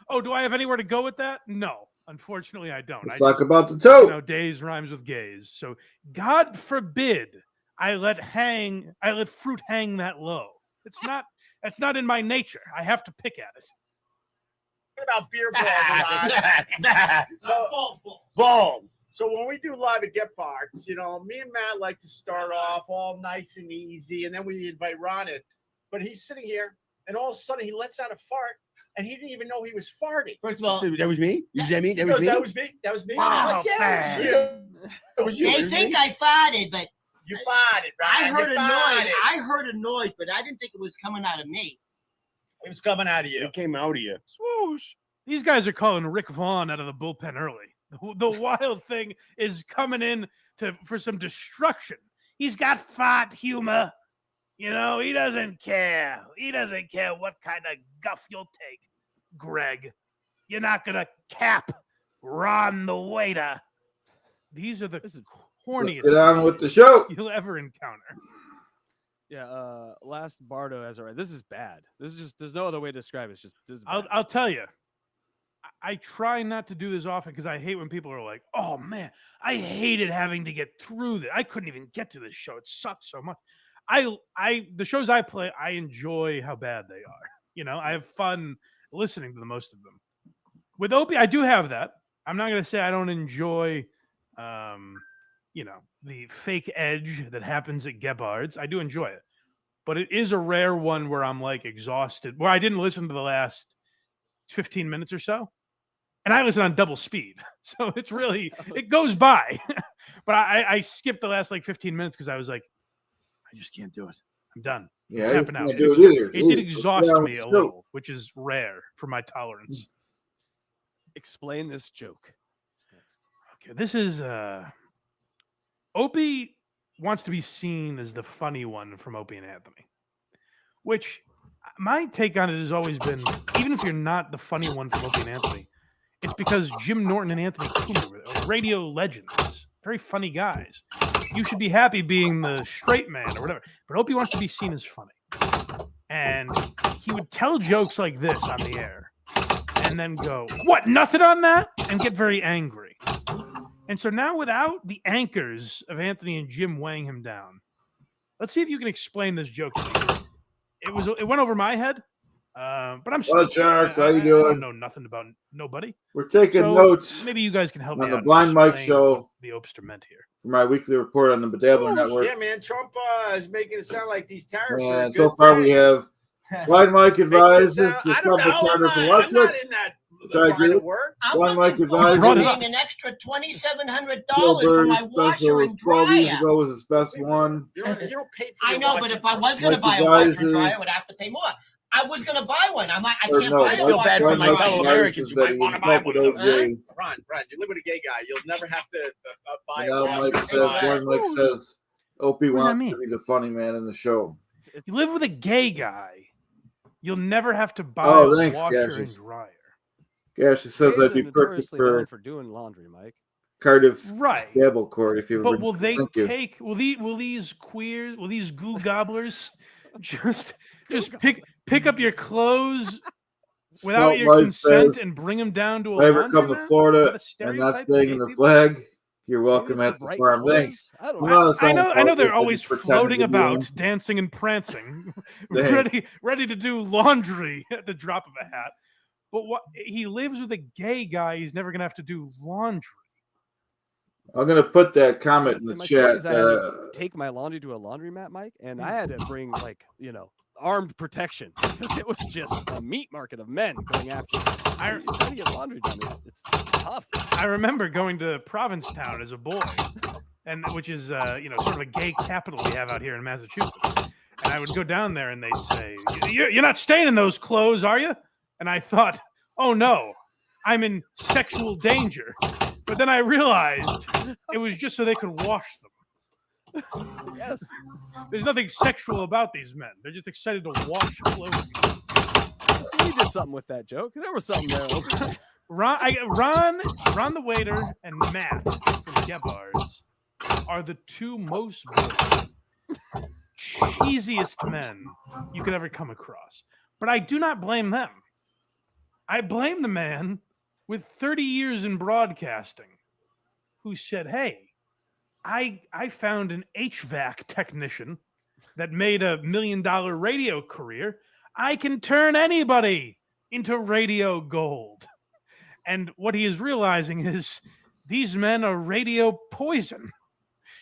Oh, do I have anywhere to go with that? No, unfortunately, I don't. Let's talk about the tote. Days rhymes with gays. So God forbid I let fruit hang that low. That's not in my nature. I have to pick at it. What about beer balls? Balls. So when we do live at Get Farts, me and Matt like to start off all nice and easy, and then we invite Ron in. But he's sitting here, and all of a sudden he lets out a fart, and he didn't even know he was farting. First of all, that was me. You said me. That was me. That was me. Wow, Like, yeah, it was you. They think I farted, but you farted, right? I heard a noise, but I didn't think it was coming out of me. It was coming out of you. It came out of you. Swoosh. These guys are calling Rick Vaughn out of the bullpen early. The Wild thing is coming in for some destruction. He's got fart humor. He doesn't care. He doesn't care what kind of guff you'll take, Greg. You're not going to cap Ron the waiter. These are the horniest get on with the show you'll ever encounter. Yeah, last Bardo has it right. This is bad. This is just, there's no other way to describe it. It's just, this is bad. I'll tell you. I try not to do this often because I hate when people are like, oh man, I hated having to get through this. I couldn't even get to this show. It sucked so much. The shows I play, I enjoy how bad they are. I have fun listening to the most of them. With Opie, I do have that. I'm not going to say I don't enjoy, the fake edge that happens at Gepard's. I do enjoy it. But it is a rare one where I'm like exhausted, where I didn't listen to the last 15 minutes or so. And I listen on double speed. So it's really, it goes by. But I skipped the last 15 minutes because I was like, I just can't do it. I'm done. Yeah, I'm tapping out. It did exhaust me a little, which is rare for my tolerance. Explain this joke. Okay, this is Opie wants to be seen as the funny one from Opie and Anthony, which my take on it has always been, even if you're not the funny one from Opie and Anthony, it's because Jim Norton and Anthony Coomer are radio legends, very funny guys. You should be happy being the straight man or whatever. But Opie wants to be seen as funny. And he would tell jokes like this on the air and then go, what, nothing on that? And get very angry. And so now without the anchors of Anthony and Jim weighing him down, let's see if you can explain this joke to me. It went over my head, but I'm still. Sharks, how you doing? I don't know nothing about nobody. We're taking notes. Maybe you guys can help me on the out Blind Mike Show. The Opster meant here. For my weekly report on the Bedabbler Network. Yeah, man, Trump is making it sound like these tariffs are a And good so far thing. we have Blind Mike advises the I don't know. sub-charter for I'm Westwood. not in that line of work. I'm One looking like forward brought to it up. paying an extra $2,700 for Strawberry my washer special and 12 years dryer. ago was his best one. You don't pay for I your know, washer but if I was first. going to Like buy the a washer and guys dryer, is- I would have to pay more. I was going to buy one. I'm like, I Or can't no, buy a I feel washer bad for and my dryer. fellow Americans who that might he want to was buy met one with of those. OJ. Ron, you live with a gay guy. You'll never have to buy And a now washer. Mike and says, dryer. Mike says, Opie What does that wants mean? to be the funny man in the show. You live with a gay guy. You'll never have to buy Oh, a thanks, washer Cassius. and dryer. Yeah, she says Gays I'd are be perfect notoriously known for for doing laundry, Mike. Cardiff's Right. Dabble Court if you ever But will they Thank you. take? Will these goo gobblers just pick up your clothes without Salt your Mike consent says, and bring them down to a if I ever come laundromat? to Is Florida that a and not stereotype of staying gay in the people? flag, you're Maybe welcome it's the at the bright farm. colors. Thanks. I don't I'm know. not a I know fan they're of always just pretending floating to be about, one. dancing and prancing, Thanks. ready to do laundry at the drop of a hat. But what he lives with a gay guy, he's never gonna have to do laundry. I'm gonna put that comment in the In my chat. 20s, I had to take my laundry to a laundromat, Mike, and I had to bring armed protection because it was just a meat market of men going after me. Trying to get laundry done. It's tough. I remember going to Provincetown as a boy, and which is sort of a gay capital we have out here in Massachusetts. And I would go down there, and they'd say, "You're not staying in those clothes, are you?" And I thought, "Oh no, I'm in sexual danger." But then I realized it was just so they could wash them. Yes. There's nothing sexual about these men. They're just excited to wash clothes. So we did something with that joke. There was something there. Ron the waiter, and Matt from Gebhards are the two most cheesiest men you could ever come across. But I do not blame them. I blame the man with 30 years in broadcasting who said, "Hey, I found an HVAC technician that made $1 million radio career. I can turn anybody into radio gold." And what he is realizing is these men are radio poison.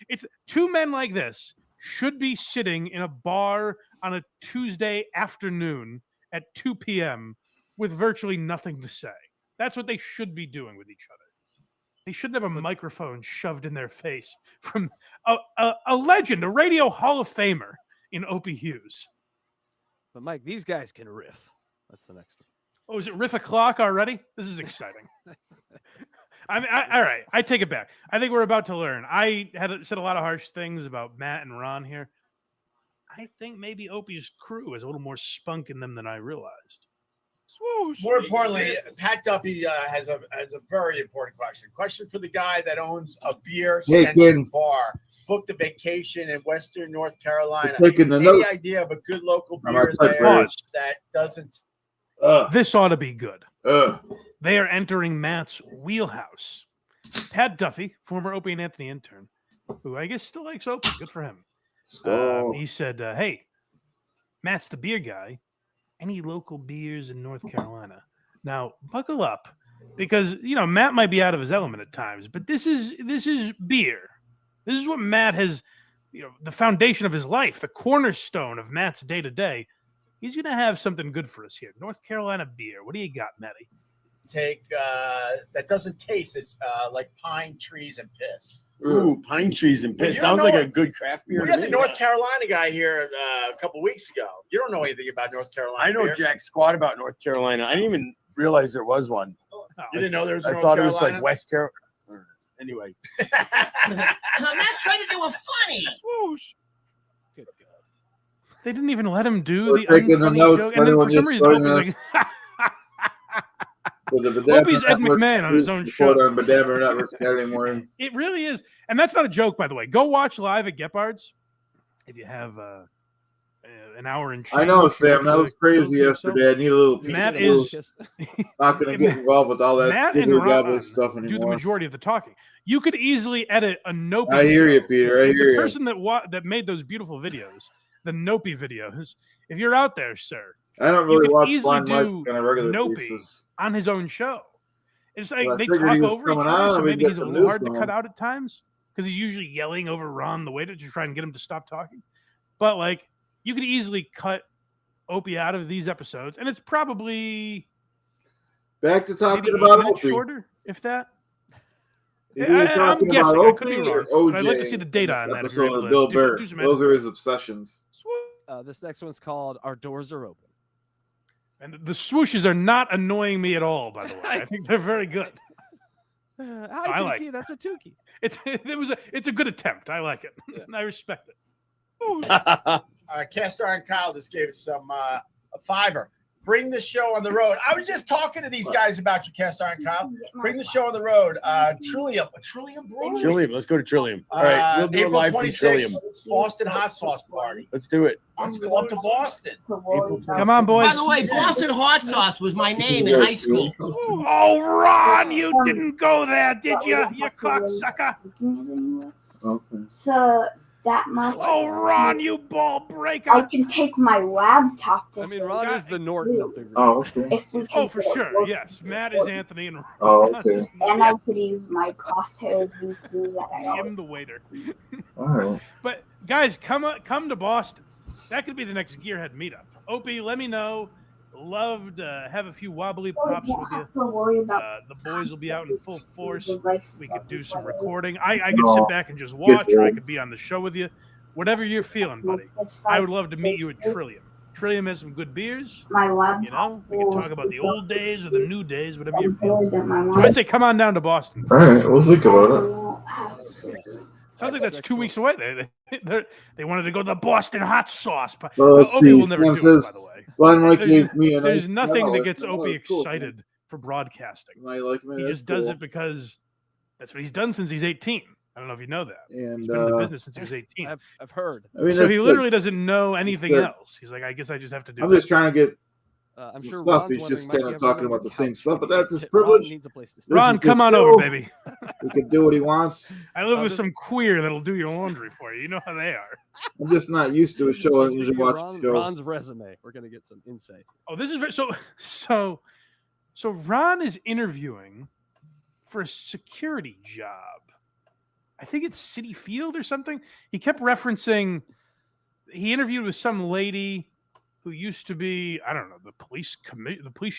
It's two men like this should be sitting in a bar on a Tuesday afternoon at 2 p.m. with virtually nothing to say. That's what they should be doing with each other. They shouldn't have a microphone shoved in their face from a legend, a radio Hall of Famer in Opie Hughes. But Mike, these guys can riff. That's the next one. Oh, is it riff o'clock already? This is exciting. All right, I take it back. I think we're about to learn. I had said a lot of harsh things about Matt and Ron here. I think maybe Opie's crew has a little more spunk in them than I realized. Swoosh. More importantly, Pat Duffy has a very important question. Question for the guy that owns a beer-centered bar, booked a vacation in Western North Carolina. Taking the Any note. idea of a good local I'm beer on there typewriter. that doesn't? This ought to be good. They are entering Matt's wheelhouse. Pat Duffy, former Opie and Anthony intern, who I guess still likes Opie. Good for him. He said, "Hey, Matt's the beer guy. Any local beers in North Carolina?" Now, buckle up, because Matt might be out of his element at times, but this is beer. This is what Matt has, the foundation of his life, the cornerstone of Matt's day to day. He's gonna have something good for us here. North Carolina beer. What do you got, Matty? Take that doesn't taste like pine trees and piss. Ooh, pine trees and piss. Sounds like a good craft beer. We to had me. the North Carolina guy here a couple weeks ago. You don't know anything about North Carolina. I know beer. jack squat about North Carolina. I didn't even realize there was one. You didn't know there was. I North thought Carolina? it was like West Carolina. Anyway. Matt's trying to do a funny. Swoosh. Good God. They didn't even let him do We're the taking the unfunny notes joke, for and then for anyone some just reason, joining Opie's like, With the Bedabbler Opie's Ed Network, McMahon on his own please show. report on Bedabbler Network Saturday morning. It really is, and that's not a joke, by the way. Go watch live at Gebhard's if you have an hour and. I know, change Sam. That to was kill crazy yourself. yesterday. I need a little piece Matt of is news. Not going to get involved with all that Matt and wibbly-wobbly Ron stuff do the anymore. majority of the talking. You could easily edit a Nope. I hear you, Peter. I If hear the you. person that made those beautiful videos, the Nope videos, if you're out there, sir, I don't you really could watch easily Blind Mike do on a regular Nope basis. on his own show. It's like Well, I they figured talk he was over each coming other, on so and we'd maybe get he's a some little news hard to going. cut out at times because he's usually yelling over Ron the waiter to try and get him to stop talking. But like, you could easily cut Opie out of these episodes, and it's probably Back to talking maybe about 8 minutes Opie. shorter, if that. I'm I'm guessing. I could be wrong. OJ But I'd like to see the data on that. If you're able to Bill do Burr. some Those are his obsessions. This next one's called "Our Doors Are Open." And the swooshes are not annoying me at all. By the way, I think they're very good. Hi, I Tukey. like it. That's a Tukey. It's a good attempt. I like it. Yeah. I respect it. Cast Iron Kyle just gave it some a $5. Bring the show on the road. I was just talking to these guys about you, Cast Iron Kyle. Bring the show on the road. Trillium Brewery. Trillium. Let's go to Trillium. All right, we'll do April a live from 26th, Trillium. Boston hot sauce party. Let's do it. Let's go up to Boston. Come on, boys. By the way, Boston hot sauce was my name in high school. Oh, Ron, you didn't go there, did you? You cocksucker. Okay. So that much. Oh, Ron, you ball breaker. I can take my laptop to. I mean, Ron is the Norton of the group. Oh, okay. If we can for sure. Yes, Matt is Anthony and Ron. Oh, okay. And I could use my crosshair VC that I Jim the waiter. All right. But guys, come to Boston. That could be the next Gearhead meetup. Opie, let me know. Love to have a few wobbly pops with you. The boys will be out in full force. We could do some recording. I could sit back and just watch, or I could be on the show with you. Whatever you're feeling, buddy. I would love to meet you at Trillium. Trillium has some good beers. We can talk about the old days or the new days, whatever you're feeling. So I say come on down to Boston. All right, we'll think about it. Sounds like that's 2 weeks away. They wanted to go to the Boston hot sauce. But Well, Opie will never do it, by the way. There's nothing that gets Opie excited for broadcasting. He just does it because that's what he's done since he's 18. I don't know if you know that. And he's been in the business since he was 18. I've heard. I mean, so he that's literally good. doesn't know anything Good. else. He's like, I guess I just have to do. I'm just trying to get I'm some sure stuff. Ron's He's just wondering, kind might of you ever talking remember about the couch same stuff, but potato that's his chip? privilege. Ron needs a place to stay. Ron, This is come his on show. over, baby. He can do what he wants. I live with some queer that'll do your laundry for you. You know how they are. I'm just not used to a show. I Speaking usually of watch the show. Ron's resume. We're gonna get some insight. Oh, this is so Ron is interviewing for a security job. I think it's City Field or something. He kept referencing. He interviewed with some lady who used to be, I don't know, the police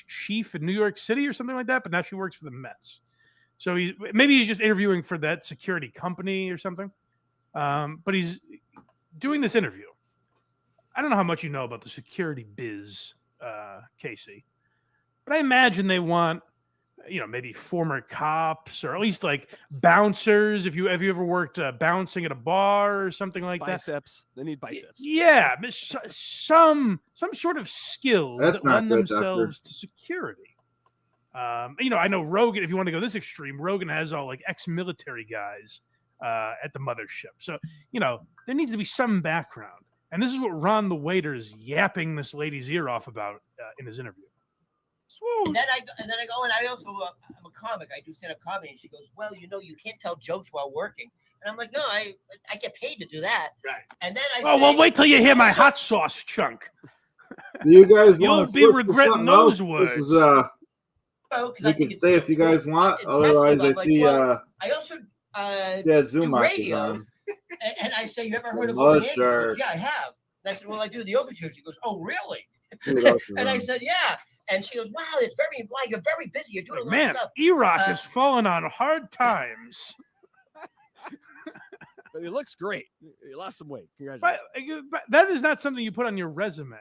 chief in New York City or something like that, but now she works for the Mets. So maybe he's just interviewing for that security company or something. But he's doing this interview. I don't know how much you know about the security biz, Casey, but I imagine they want, maybe former cops or at least like bouncers. Have you ever worked bouncing at a bar or something like Biceps. They need biceps. Yeah, some sort of skills that lend good, themselves to security. I know Rogan. If you want to go this extreme, Rogan has all like ex-military guys at the mothership. So there needs to be some background. And this is what Ron the waiter is yapping this lady's ear off about in his interview. And then I go, and I also I'm a comic. I do stand-up comedy. And she goes, well, you can't tell jokes while working. And I'm like, no, I get paid to do that. Right. And then well, wait till you hear my hot sauce chunk. You guys You'll want to be regretting those words. This is you can stay if you guys want. Otherwise, I see I also Zoom do radio. on. And I say, you ever heard of Mud Open Air? She goes, Shark. yeah, I have. And I said, well, I do the open show. She goes, oh, really? And I said, yeah. And she goes, wow, it's you're very busy. You're doing a lot Man, of stuff. E-Rock is falling on hard times. But he looks great. He lost some weight. Congratulations. But that is not something you put on your resume.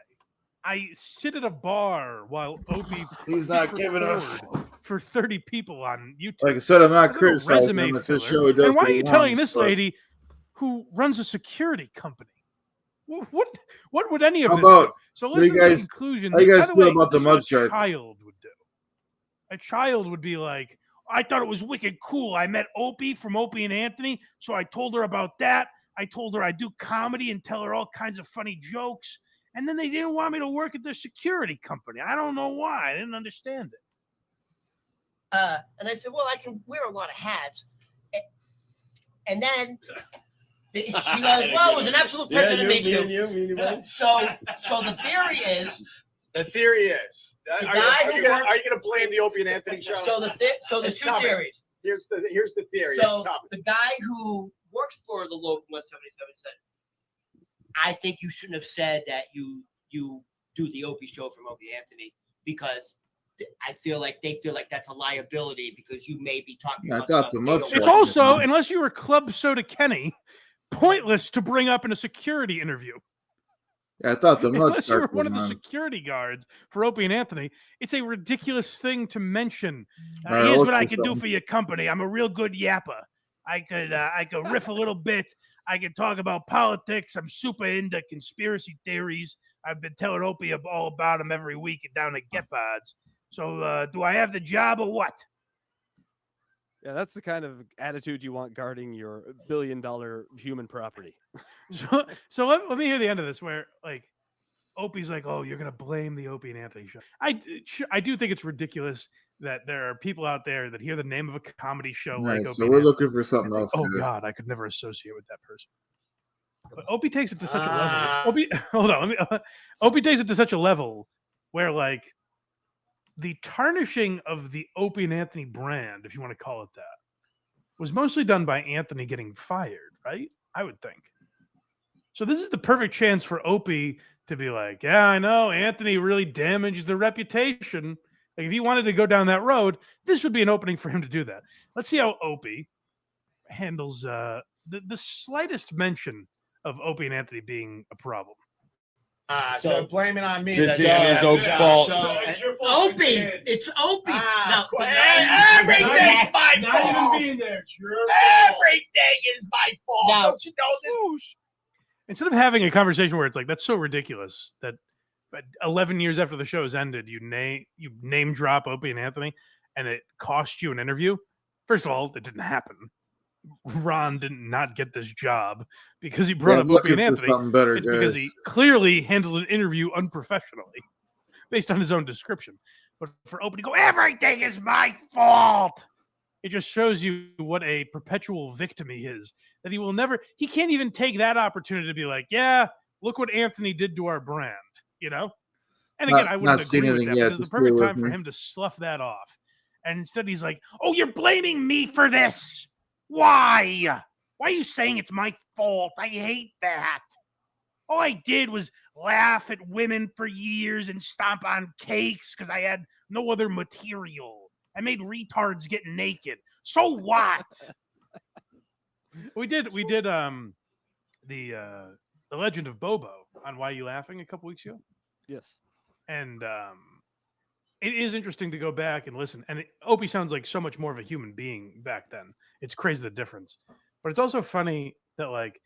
I sit at a bar while Opie He's not giving us for 30 people on YouTube. Like I said, I'm not That's a criticizing resume him. It's his filler. show. He does And why what are he you telling wants, this but- lady who runs a security company? What would any of How this about- do? So what do you listen to the guys- conclusion. how you By guys the feel way, about the this is what mud shark? A child would do. A child would be like, I thought it was wicked cool. I met Opie from Opie and Anthony, so I told her about that. I told her I do comedy and tell her all kinds of funny jokes. And then they didn't want me to work at their security company. I don't know why. I didn't understand it. And I said, well, I can wear a lot of hats. And then she goes, well, it was an absolute pleasure to meet you. So the theory is. The theory is. The Are guy you who going works- to blame the Opie and Anthony show? So the It's two coming. theories. Here's the theory. So It's coming. the guy who works for the local 177 said, I think you shouldn't have said that you do the Opie show from Opie and Anthony because I feel like they feel like that's a liability because you may be talking I about thought stuff the they mugshot don't It's want. also, unless you were Club Soda Kenny, pointless to bring up in a security interview. Yeah, I thought the Unless you were mugshot one was of the on. security guards for Opie and Anthony, it's a ridiculous thing to mention. All right, Here's look what I for can do something. for your company. I'm a real good yapper. I could riff a little bit. I can talk about politics. I'm super into conspiracy theories. I've been telling Opie all about them every week down at Gepard's. So do I have the job or what? Yeah, that's the kind of attitude you want guarding your billion-dollar human property. So let me hear the end of this where, like, Opie's like, oh, you're going to blame the Opie and Anthony show. I do think it's ridiculous that there are people out there that hear the name of a comedy show All like right, Opie so and we're Anthony looking for something and think, else. oh, guys. God, I could never associate with that person. But Opie takes it to such a level. Opie, hold on. Opie takes it to such a level where, like, the tarnishing of the Opie and Anthony brand, if you want to call it that, was mostly done by Anthony getting fired, right? I would think. So this is the perfect chance for Opie to be like, yeah, I know, Anthony really damaged the reputation. Like, if he wanted to go down that road, this would be an opening for him to do that. Let's see how Opie handles the slightest mention of Opie and Anthony being a problem. So blame it on me. It's Opie's fault. It's Opie. It's Opie's. Ah, No, everything's my not fault. even being there. It's your Everything is my fault. Now- Don't you know this? Instead of having a conversation where it's like, that's so ridiculous that 11 years after the show's ended, you name drop Opie and Anthony and it cost you an interview. First of all, it didn't happen. Ron did not get this job because he brought Yeah, up I'm Opie and looking for Anthony. something better, It's because he guys. clearly handled an interview unprofessionally based on his own description. But for Opie to go, everything is my fault. It just shows you what a perpetual victim he is. That he can't even take that opportunity to be like, yeah, look what Anthony did to our brand, you know? And again, I wouldn't agree with that because it's the perfect time for him to slough that off. And instead he's like, oh, you're blaming me for this. Why? Why are you saying it's my fault? I hate that. All I did was laugh at women for years and stomp on cakes because I had no other material. I made retards get naked. So what? we did the Legend of Bobo on Why You Laughing a couple weeks ago. Yes. And it is interesting to go back and listen. And Opie sounds like so much more of a human being back then. It's crazy the difference. But it's also funny that, like,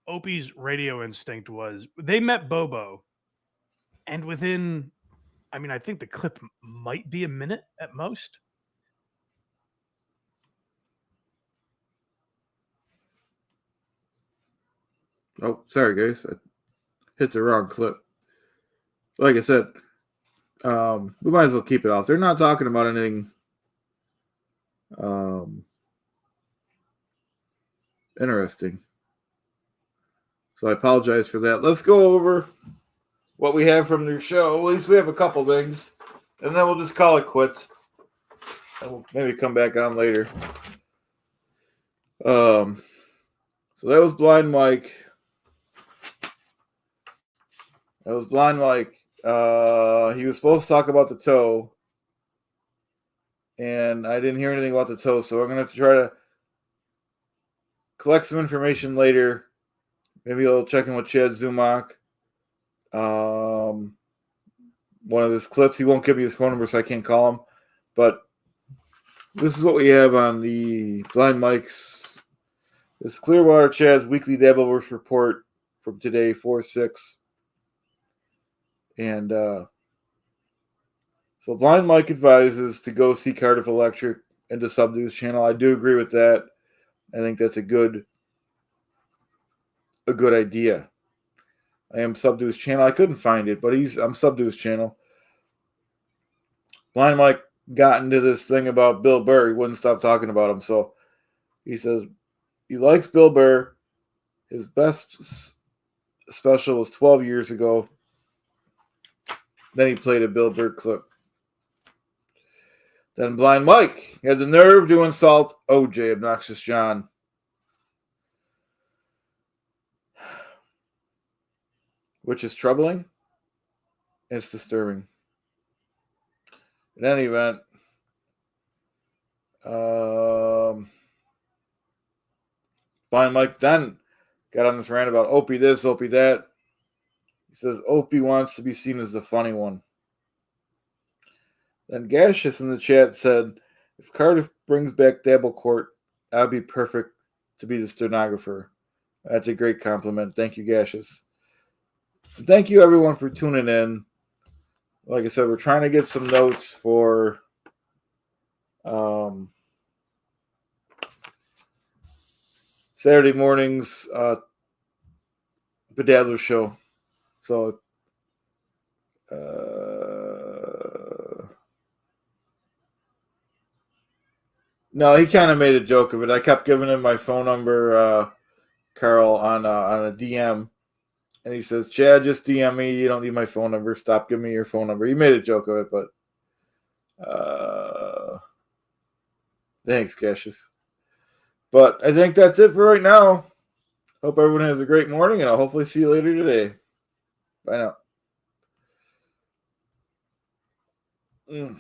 Opie's radio instinct was they met Bobo, and within, I think the clip might be a minute at most. Oh, sorry, guys. I hit the wrong clip. Like I said, we might as well keep it off. They're not talking about anything interesting. So I apologize for that. Let's go over what we have from their show. At least we have a couple things. And then we'll just call it quits. And we'll maybe come back on later. So that was Blind Mike. He was supposed to talk about the toe. And I didn't hear anything about the toe. So I'm going to try to collect some information later. Maybe I'll check in with Chad Zumach. One of his clips. He won't give me his phone number, so I can't call him. But this is what we have on the Blind Mike's. This is Clearwater Chad's weekly Dabbleverse report from today, 4/6. And so Blind Mike advises to go see Cardiff Electric and to sub to his channel. I do agree with that. I think that's a good idea. I am sub to his channel. I couldn't find it, but I'm sub to his channel. Blind Mike got into this thing about Bill Burr. He wouldn't stop talking about him. So he says he likes Bill Burr. His best special was 12 years ago. Then he played a Bill Burr clip. Then Blind Mike had the nerve to insult OJ, Obnoxious John. Which is troubling. It's disturbing. In any event, Blind Mike then got on this rant about Opie this, Opie that. He says Opie wants to be seen as the funny one. Then Gaseous in the chat said, if Cardiff brings back Dabblecourt, I'd be perfect to be the stenographer. That's a great compliment. Thank you, Gaseous. And thank you, everyone, for tuning in. Like I said, we're trying to get some notes for Saturday morning's bedabbler show. So, no, he kind of made a joke of it. I kept giving him my phone number, Carl, on a DM. And he says, Chad, just DM me. You don't need my phone number. Stop giving me your phone number. He made a joke of it, but thanks, Cassius. But I think that's it for right now. Hope everyone has a great morning, and I'll hopefully see you later today. Bye now.